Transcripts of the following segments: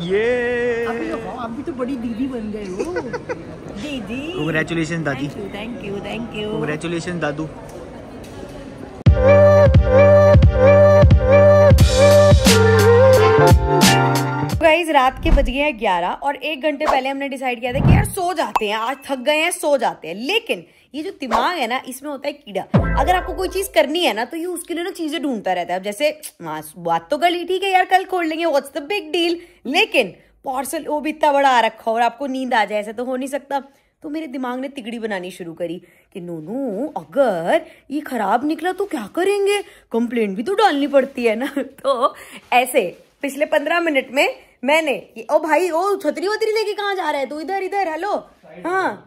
ये आप भी तो बड़ी दीदी बन गए हो। दीदी कांग्रेचुलेशन दादी। Thank you congratulation Dadu. Guys रात के बज गए हैं 11 और 1 घंटे पहले हमने डिसाइड किया था कि यार सो जाते हैं, आज थक गए हैं सो जाते हैं। लेकिन ये जो दिमाग है ना, इसमें होता है कीड़ा। अगर आपको कोई चीज करनी है ना तो ये उसके लिए ना चीजें ढूंढता रहता है। अब जैसे बात तो कर ली, ठीक है यार कल खोल लेंगे, व्हाट्स द बिग डील। लेकिन पार्सल वो भी इतना बड़ा आ रखा और आपको नींद आ जाए, ऐसा तो हो नहीं सकता। तो मेरे दिमाग ने तिगड़ी बनानी शुरू करी कि नोनू अगर ये खराब निकला तो क्या करेंगे, कंप्लेंट भी तो डालनी पड़ती है ना। तो ऐसे पिछले 15 मिनट में मैंने ओ भाई ओ छतरी वतरी लेके कहाँ जा रहा है तू, इधर इधर हेलो। हाँ,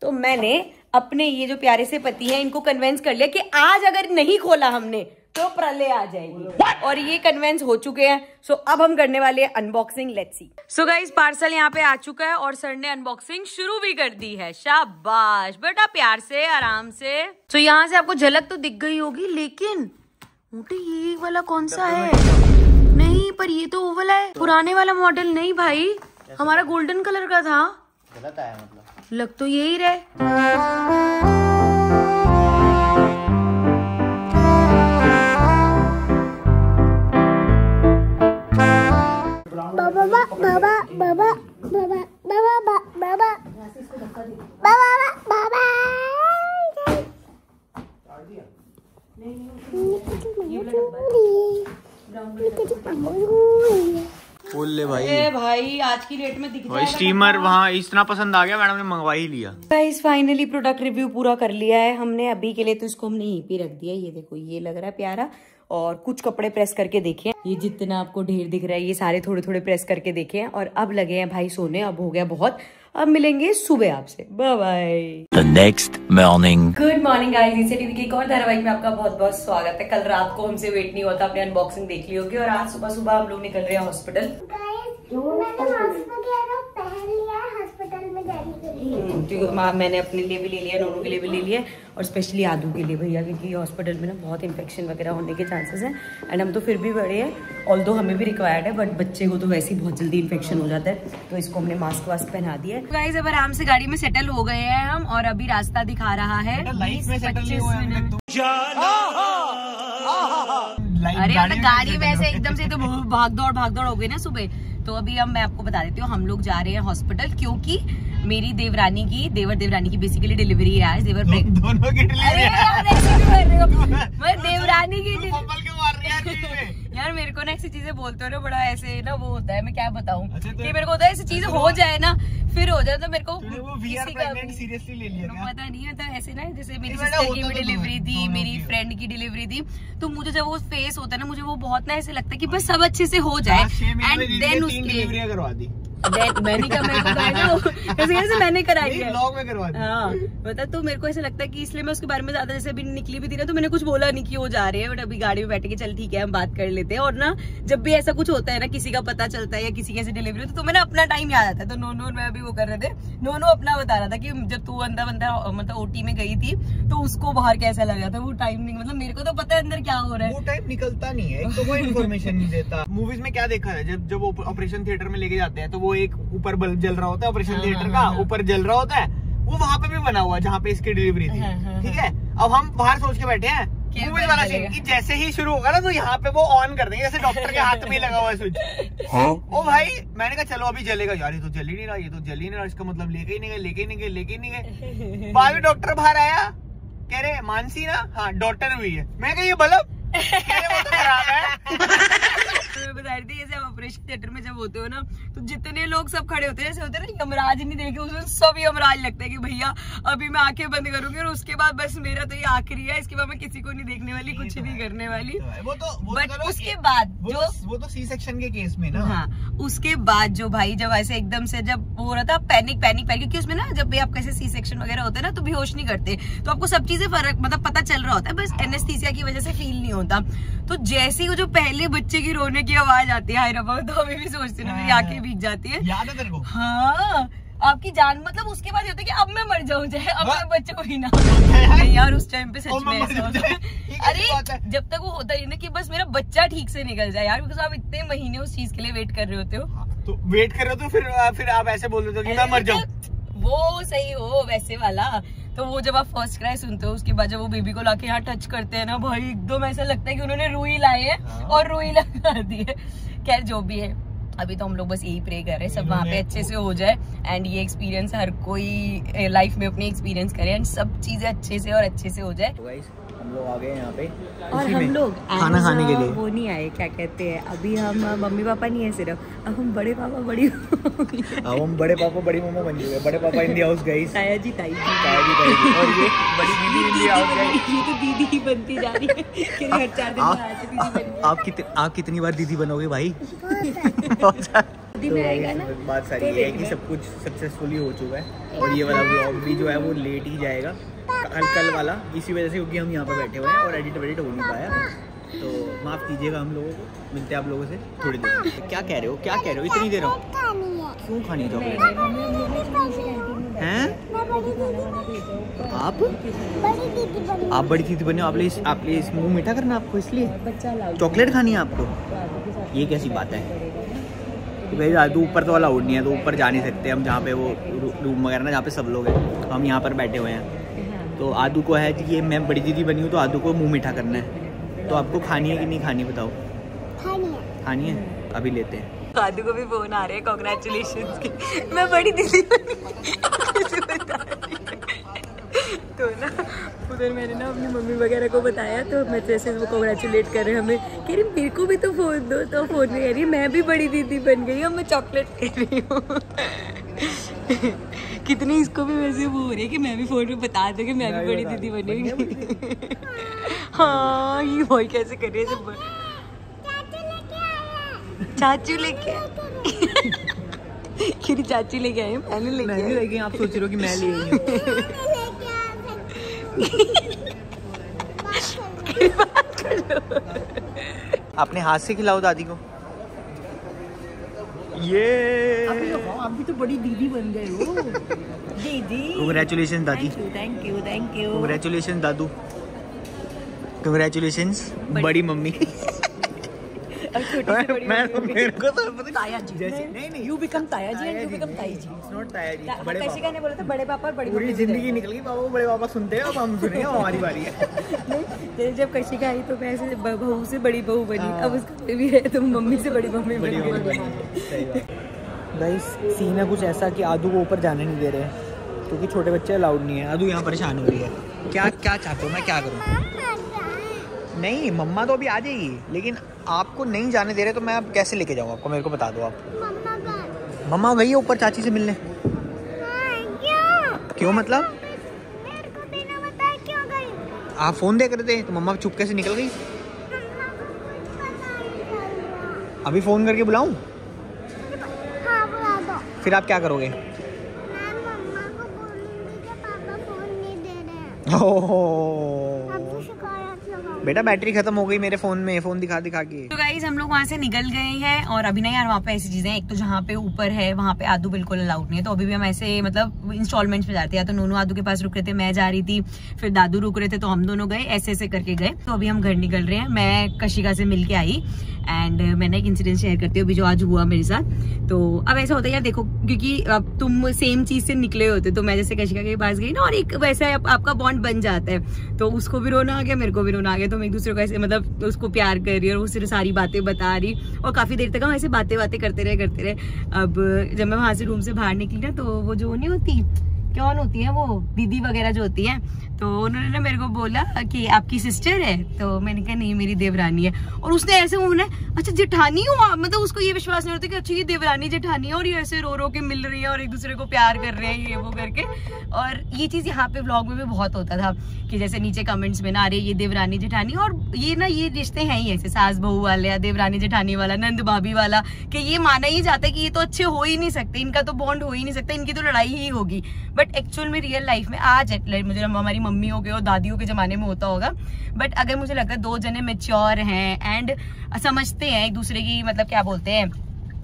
तो मैंने अपने ये जो प्यारे से पति हैं इनको कन्विंस कर लिया कि आज अगर नहीं खोला हमने तो प्रलय आ जाएगी। और ये कन्विंस हो चुके हैं। सो अब हम करने वाले हैं unboxing, let's see. So guys parcel यहाँ पे आ चुका है और सर ने अनबॉक्सिंग शुरू भी कर दी है। शाबाश बेटा, प्यार से आराम से। सो यहाँ से आपको झलक तो दिख गई होगी, लेकिन मोटे ये वाला कौन सा है? नहीं पर ये तो वो वाला है, पुराने वाला मॉडल नहीं भाई, हमारा गोल्डन कलर का था। गलत आया मतलब, लग तो यही रहे। बाबा बाबा बाबा बाबा बाबा बाबा बाबा बोल ले भाई। ए भाई आज की डेट में दिख भाई स्टीमर वहाँ इतना पसंद आ गया, मैडम ने मंगवा ही लिया। गाइस फाइनली प्रोडक्ट रिव्यू पूरा कर लिया है हमने अभी के लिए, तो इसको हमने यहीं पे रख दिया। ये देखो ये लग रहा है प्यारा। और कुछ कपड़े प्रेस करके देखे, ये जितना आपको ढेर दिख रहा है ये सारे थोड़े थोड़े प्रेस करके देखे हैं। और अब लगे हैं भाई सोने, अब हो गया बहुत। अब मिलेंगे सुबह आपसे, bye bye. The next morning. Good morning guys, ईसे टीवी के एक और धारावाहिक में आपका बहुत बहुत स्वागत है। कल रात को हमसे वेट नहीं होता, आपने अनबॉक्सिंग देख ली होगी। और आज सुबह सुबह हम लोग निकल रहे हैं हॉस्पिटल। मैंने अपने लिए भी ले लिया, नोनू के लिए भी ले लिया और स्पेशली आदू के लिए भैया, क्योंकि हॉस्पिटल में ना बहुत इंफेक्शन वगैरह होने के चांसेस हैं। एंड हम तो फिर भी बड़े हैं, ऑल्दो हमें भी रिक्वायर्ड है, बट बच्चे को तो वैसे ही बहुत जल्दी इन्फेक्शन हो जाता है, तो इसको हमने मास्क वास्क पहना दिया है। गाइस अब आराम से गाड़ी में सेटल हो गए हैं हम, और अभी रास्ता दिखा रहा है 20-25 मिनट। अरे मतलब गाड़ी में ऐसे एकदम से तो भाग दौड़ हो गई ना सुबह। तो अभी अब मैं आपको बता देती हूँ, हम लोग जा रहे हैं हॉस्पिटल, क्योंकि मेरी देवरानी की बेसिकली डिलीवरी है आज। दोनों की डिलीवरी मैं देवरानी की यार मेरे को ना ऐसी चीजें बोलते हो ना, बड़ा ऐसे ना वो होता है, मैं क्या बताऊँ कि मेरे को होता है ऐसी चीज हो जाए ना, फिर हो जाए तो मेरे को सीरियसली ले लिया क्या? पता नहीं, मतलब ऐसे ना जैसे मेरी सिस्टर की भी डिलीवरी थी, मेरी फ्रेंड की डिलीवरी थी, तो मुझे जब वो फेस होता है ना, मुझे वो बहुत ना ऐसे लगता है कि बस सब अच्छे से हो जाए। एंड देन उसके करवा दी मैंने क्या मैंने कराई है, ब्लॉग में करवा दी। हाँ बता, तो मेरे को ऐसा लगता है कि इसलिए मैं उसके बारे में ज्यादा, जैसे अभी निकली भी थी ना तो मैंने कुछ बोला नहीं कि वो जा रही है, बट अभी गाड़ी में बैठ के चल ठीक है हम बात कर लेते हैं। और ना जब भी ऐसा कुछ होता है ना, किसी का पता चलता है या किसी की ऐसी डिलीवरी होती है, तो मैंने अपना टाइम याद आता है। तो नोनू मैं अभी वो कर रहे थे, नोनू अपना बता रहा था कि जब तू अंदर मतलब ओटी में गई थी तो उसको बाहर कैसा लगा था। वो टाइम नहीं, मतलब मेरे को तो पता है अंदर क्या हो रहा है, वो टाइम निकलता नहीं है, एक तो कोई इन्फॉर्मेशन नहीं देता। मूवीज में क्या देखा है, जब ऑपरेशन थिएटर में लेके जाते हैं तो वो एक ऊपर बल्ब जल रहा होता है, ऑपरेशन थिएटर का ऊपर जल रहा होता है, वो वहाँ पे भी बना हुआ है जहाँ पे इसकी डिलीवरी थी। ठीक है, अब हम बाहर सोच के बैठे हैं मूवीज वाला सीन कि जैसे ही शुरू होगा ना तो यहाँ पे वो ऑन कर देंगे, जैसे डॉक्टर के हाथ में लगा हुआ है स्विच। ओ भाई मैंने कहा चलो अभी जलेगा यार, ये तो जल ही नहीं रहा, ये तो जल ही नहीं रहा, इसका मतलब लेके ही नहीं गए। बाद में डॉक्टर बाहर आया, कह रहे मानसी ना, हाँ डॉक्टर हुई है। मैं कहा ये बल्ब वो तो खराब है। बता रही थी जैसे ऑपरेशन थिएटर में जब होते हो ना, तो जितने लोग सब खड़े होते हैं, जैसे होते हैं ना यमराज नहीं देखे, उसमें सब यमराज लगता है कि भैया अभी मैं आंखें बंद करूंगी और उसके बाद बस मेरा तो ये आखिरी है, इसके बाद मैं किसी को नहीं देखने वाली, कुछ नहीं करने वाली। बट उसके बाद वो तो सी सेक्शन के केस में ना, हाँ उसके बाद जो भाई जब ऐसे एकदम से जब हो रहा था पैनिक, क्योंकि उसमें ना जब भी आप कैसे सी सेक्शन वगैरह होते हैं ना तो बेहोश नहीं करते, तो आपको सब चीजें फर्क मतलब पता चल रहा होता है, बस एनेस्थीसिया की वजह से फील नहीं होता। तो जैसे ही वो जो पहले बच्चे की रोने की आवाज आती है, हाय रब्बा, तो हमें भी सोचते हैं मेरी आंखें भीग जाती है। याद है तेरे को? हाँ आपकी जान, मतलब उसके बाद ये होता है कि अब मैं मर जाऊं, चाहे अब मैं बच्चे को ही ना नहीं यार, उस टाइम पे सच में ऐसा होता है। अरे जब तक वो होता ही ना कि बस मेरा बच्चा ठीक से निकल जाए यार, बिकॉज़ आप इतने महीने उस चीज के लिए वेट कर रहे होते हो। तो वेट कर रहे हो तो फिर आप ऐसे बोल देते हो कि मैं मर जाऊं। वो सही हो वैसे वाला। तो वो जब आप फर्स्ट क्राई सुनते हो उसके बाद जब वो बेबी को लाके यहाँ टच करते हैं ना भाई, एकदम ऐसा लगता है कि उन्होंने रुई लाए है और रुई लगा दी है। खैर जो भी है, अभी तो हम लोग बस यही प्रे कर रहे हैं सब वहाँ पे अच्छे से हो जाए एंड ये एक्सपीरियंस हर कोई लाइफ में अपनी एक्सपीरियंस करे एंड सब चीजें अच्छे से और अच्छे से हो जाए। तो गाइस हम लोग आ गए यहाँ पे और हम लोग खाना खाने के लिए वो नहीं आए, क्या कहते हैं, अभी हम मम्मी पापा नहीं है सिर्फ, अब हम बड़े पापा बड़ी अब हम बड़े पापा बड़ी मम्मा बन चुके हैं। बड़े पापा इन द हाउस गाइस, ताया जी ताई जी और ये बड़ी दीदी इन द हाउस गाइस। ये तो दीदी ही बनती जा रही है कि हर 4 दिन बाद ऐसे दीदी बन गई। आप कितनी बार दीदी बनोगे भाई? दिन में आएगा ना। बात सारी ये है कि सब कुछ सक्सेसफुली हो चुका है और ये वाला व्लॉग भी जो है वो लेट ही जाएगा कल वाला, इसी वजह से क्योंकि हम यहाँ पर बैठे हुए हैं और एडिट वेडिट हो नहीं पाया, तो माफ़ कीजिएगा हम लोगों को। मिलते हैं आप लोगों से थोड़ी देर। क्या कह रहे हो इतनी देर हो? क्यों खानी है चॉकलेट? हैं आप बड़ी दीदी बने, आप इस मुँह मीठा करना आपको, इसलिए चॉकलेट खानी है आपको? ये कैसी बात है? तो ऊपर तो अलाउड नहीं है, तो ऊपर जा नहीं सकते हम, जहाँ पे वो रूम वगैरह ना जहाँ पे सब लोग हैं, हम यहाँ पर बैठे हुए हैं। तो आदू को है कि ये मैं बड़ी दीदी बनी हूँ तो आदू को मुंह मीठा करना है। तो आपको खानी है कि नहीं खानी बताओ? खानी है, अभी लेते हैं। आदू को भी फोन आ रहे हैं कांग्रेचुलेशंस के, मैं बड़ी दीदी तो ना उधर मैंने ना अपनी मम्मी वगैरह को बताया तो मैं जैसे वो कांग्रेचुलेट कर रहे हैं हमें, कह रही मेरे को भी तो फोन दो, तो फोन में कह रही मैं भी बड़ी दीदी बन गई हूँ, मैं चॉकलेट कर रही हूँ। कितनी इसको भी वैसे वो हो रही है कि मैं भी फोन में बता दूँ कि मैं भी बड़ी दीदी बनेगी। हाँ ये वही कैसे कर रही है, चाचू लेके आए, चाची लेके आए, मैंने लेके आप सोच रहे हो कि मैं ले आई हूँ। अपने हाथ से खिलाओ दादी को। ये आप भी तो बड़ी दीदी बन गए हो। दीदी कांग्रेचुलेशन दादी। Thank you congratulation Dadu. Congratulations बड़ी मम्मी। मेरे को तो पता ताया जी जैसे नहीं यू बिकम ताया जी एंड यू बिकम ताई जी। इट्स नॉट ताया जी, बड़े कशिका ने बोला था बड़े पापा और बड़ी पूरी मम्मी। जिंदगी निकल गई, पापा बड़े पापा सुनते हैं, अब हम सुनेंगे, हमारी बारी है। नहीं जब कशिका आई तो मैं ऐसे बहू से बड़ी बहू बनी, अब उसका भी है तो मम्मी से बड़ी मम्मी बन गई। गाइस सीन है कुछ ऐसा कि आदू को ऊपर जाने नहीं दे रहे हैं क्योंकि छोटे बच्चे अलाउड नहीं है। आदू यहाँ परेशान हो रही है। क्या चाहते हो, मैं क्या करूँ? नहीं मम्मा तो अभी आ जाएगी, लेकिन आपको नहीं जाने दे रहे तो मैं अब कैसे लेके जाऊँ आपको? मेरे को बता दो आप। मम्मा गई है ऊपर चाची से मिलने। क्यों मतलब? मेरे को बिना बताए क्यों गई? आप फोन देख रहे थे तो मम्मा चुपके से निकल गई। अभी फोन करके बुलाऊं? हाँ बुला दो। फिर आप क्या करोगे? मैं मम्मा को बोलूंगी कि पापा फोन नहीं दे रहे हैं। ओह अब तो शिकायत लगाऊंगी। बेटा बैटरी खत्म हो गई मेरे फोन में, फोन दिखा के। तो गाइस हम लोग वहाँ से निकल गए हैं और अभी ना यार वहाँ पे ऐसी चीजें हैं, एक तो जहाँ पे ऊपर है वहाँ पे आदू बिल्कुल अलाउड नहीं है, तो अभी भी हम ऐसे मतलब इंस्टॉलमेंट्स में जाते हैं। तो नोनू आदू के पास रुक रहे थे, मैं जा रही थी, फिर दादू रुक रहे थे, तो हम दोनों गए, ऐसे करके गए। तो अभी हम घर निकल रहे हैं। मैं कशिका से मिल के आई एंड मैंने एक इंसिडेंट शेयर करती हूँ अभी जो आज हुआ मेरे साथ। तो अब ऐसा होता है यार, देखो क्योंकि अब तुम सेम चीज से निकले होते, तो मैं जैसे कशिका के पास गई ना और एक वैसा आपका बॉन्ड बन जाता है, तो उसको भी रोना आ गया, मेरे को भी रोना आ गया, तो हम एक दूसरे को ऐसे मतलब उसको प्यार कर रही और वो सिर्फ सारी बातें बता रही और काफी देर तक हम ऐसे बातें करते रहे। अब जब मैं वहां से रूम से बाहर निकली ना, तो वो जो नहीं होती कौन होती है वो दीदी वगैरह जो होती है, तो उन्होंने ना मेरे को बोला कि आपकी सिस्टर है, तो मैंने कहा नहीं मेरी देवरानी है। और उसने ऐसे मुंह में अच्छा जेठानी हो आप, मतलब उसको ये विश्वास नहीं होता कि अच्छा ये देवरानी जेठानी है और ये ऐसे रो रो के मिल रही है और एक दूसरे को प्यार कर रहे हैं ये वो करके। और ये चीज यहाँ पे व्लॉग में भी बहुत होता था कि जैसे नीचे कमेंट्स में ना आ रही ये देवरानी जेठानी, और ये ना ये रिश्ते हैं ही ऐसे सास बहू वाले या देवरानी जेठानी वाला नंद भाभी वाला, कि ये माना ही जाता है कि ये तो अच्छे हो ही नहीं सकते, इनका तो बॉन्ड हो ही नहीं सकता, इनकी तो लड़ाई ही होगी। बट एक्चुअल में रियल लाइफ में आज मुझे हमारी मम्मी हो गए और दादियों के जमाने में होता होगा, बट अगर मुझे लगता है दो जने मेच्योर हैं एंड समझते हैं एक दूसरे की मतलब क्या बोलते हैं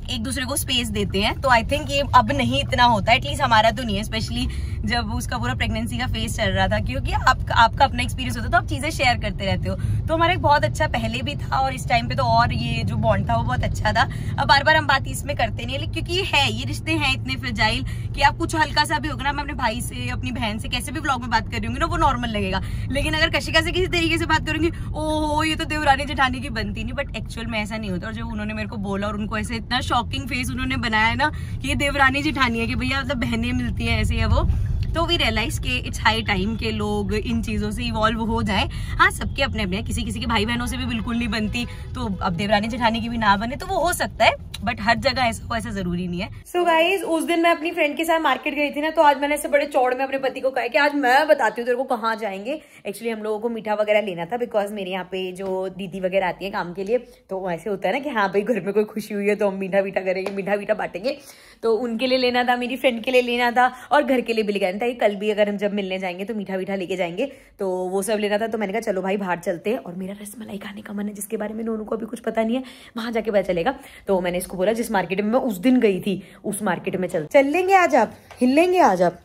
एक दूसरे को स्पेस देते हैं। तो आई थिंक ये अब नहीं इतना होता है, एटलीस्ट हमारा तो नहीं है, स्पेशली जब उसका पूरा प्रेगनेंसी का फेज चल रहा था, क्योंकि आपका अपना एक्सपीरियंस होता है तो आप चीजें शेयर करते रहते हो। तो हमारा एक बहुत अच्छा पहले भी था और इस टाइम पे तो और ये जो बॉन्ड था वो बहुत अच्छा था। अब बार बार हम बात इसमें करते नहीं, क्योंकि ये रिश्ते हैं इतने फ्रेजाइल कि आप कुछ हल्का सा भी होगा ना, मैं अपने भाई से अपनी बहन से कैसे भी व्लॉग में बात कर रही हूँ ना, वो नॉर्मल लगेगा। लेकिन अगर कशिका से किसी तरीके से बात करूंगी, ओहो ये तो देवरानी जेठानी की बनती नहीं, बट एक्चुअल में ऐसा नहीं होता। और जब उन्होंने मेरे को बोला और उनको ऐसे इतना शॉकिंग फेस उन्होंने बनाया है ना कि ये देवरानी जेठानी है, कि भैया मतलब बहनें मिलती है ऐसे है वो, तो वी रियलाइज के इट्स हाई टाइम के लोग इन चीजों से इवॉल्व हो जाए। हाँ, सबके अपने अपने, किसी किसी के भाई बहनों से भी बिल्कुल नहीं बनती, तो अब देवरानी जेठानी की भी ना बने तो वो हो सकता है, बट हर जगह ऐसा हो ऐसा जरूरी नहीं है। सो गाइज, उस दिन मैं अपनी फ्रेंड के साथ मार्केट गई थी ना, तो आज मैंने ऐसे बड़े चौड़ में अपने पति को कहा कि आज मैं बताती हूँ तेरे को कहाँ जाएंगे। एक्चुअली हम लोगों को मीठा वगैरह लेना था, बिकॉज मेरे यहाँ पे जो दीदी वगैरह आती है काम के लिए, तो ऐसे होता है ना कि हाँ भाई घर में कोई खुशी हुई है तो हम मीठा मीठा करेंगे, मीठा मीठा बांटेंगे। तो उनके लिए लेना था, मेरी फ्रेंड के लिए लेना था और घर के लिए भी लेना था। कल भी अगर हम जब मिलने जाएंगे तो मीठा मीठा लेके जाएंगे, तो वो सब लेना था। तो मैंने कहा चलो भाई बाहर चलते हैं, और मेरा रसमलाई खाने का मन है, जिसके बारे में नोनू को अभी कुछ पता नहीं है, वहां जाके पता चलेगा। तो मैंने इसको बोला जिस मार्केट में मैं उस दिन गई थी उस मार्केट में चल लेंगे आज, आप हिल लेंगे आज आप,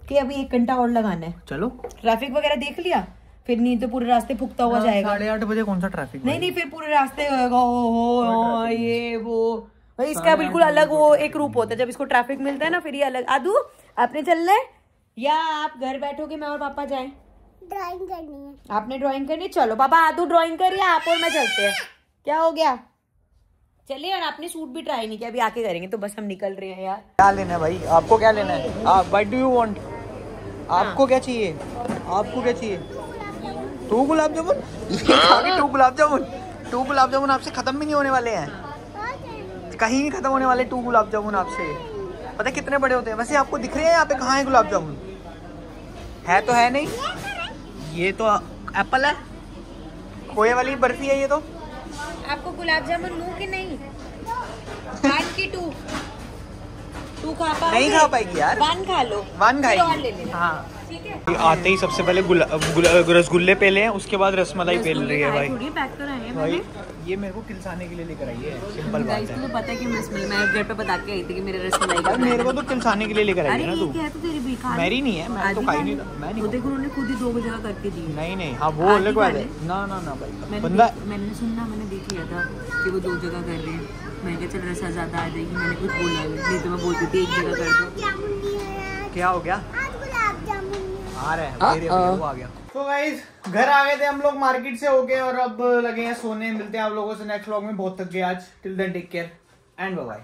कि अभी 1 घंटा और लगाना है। चलो, ट्रैफिक वगैरह देख लिया, फिर नहीं तो पूरे रास्ते फुकता हुआ जाएगा। 8:30 बजे कौन सा ट्रैफिक? नहीं, फिर पूरे रास्ते हो ये वो भाई, इसका बिल्कुल अलग वो एक रूप होता है जब इसको ट्रैफिक मिलता है ना, फिर ये अलग। आदू आपने चलना है या आप घर बैठोगे, मैं और पापा जाएं? ड्राइंग करनी है। आपने ड्राइंग करनी, चलो पापा आदू ड्राइंग करिए, आप और मैं चलते हैं। क्या हो गया, चलिए यार। आपने सूट भी ट्राई नहीं किया, अभी आके करेंगे। तो बस हम निकल रहे हैं यार। क्या लेना है भाई? आपको क्या लेना है? आप व्हाट डू यू वांट? आपको क्या चाहिए? आपको क्या चाहिए? 2 गुलाब जामुन? 2 गुलाब जामुन? 2 गुलाब जामुन आपसे खत्म भी नहीं होने वाले हैं, कहीं नहीं खत्म होने वाले 2 गुलाब जामुन आपसे। पता है कितने बड़े होते हैं? वैसे आपको दिख रहे हैं यहाँ पे? कहाँ है गुलाब जामुन? है तो है नहीं, ये तो एप्पल है, खोए वाली बर्फी है ये तो। आपको गुलाब जामुन लूं कि नहीं? 1 की 2 खा पाओगे? नहीं खा पाएगी यार। 1 खा लो, 1 फिर और खाएगी। ले लेना। हाँ, ठीक है। आते ही सबसे पहले रसगुल्ले पेले हैं, उसके बाद रसमलाई पेल रही है भाई। थोड़ी पैक तो रहे हैं भाई ये मेरे को किलसाने के लिए लेकर आई है, सिंपल बात है। तो पता है कि मैं घर पे बता के आई थी कि मेरे रसमलाई का मेरे को तो किलसाने के लिए लेकर आई है ना तू। है तो तेरी भी खा। मेरी नहीं है, मैं तो खाई नहीं, मैं नहीं। देखो उन्होंने खुद ही 2 जगह करके दी। नहीं, हाँ वो अलग बात है। ना भाई बंदा, मैंने देख लिया था कि वो 2 जगह कर रहे हैं। मैं क्या चल रहा ज्यादा आ जाएगी, मैंने कुछ बोला नहीं, तो मैं बोलती थी 1 जगह कर दो। क्या हो गया? गुलाब जामुन आ रहा है, वो आ गया। तो गाइस घर आ गए थे हम लोग मार्केट से होके, और अब लगे हैं सोने। मिलते हैं आप लोगों से नेक्स्ट व्लॉग में। बहुत थक गए आज। Till then take care and bye bye.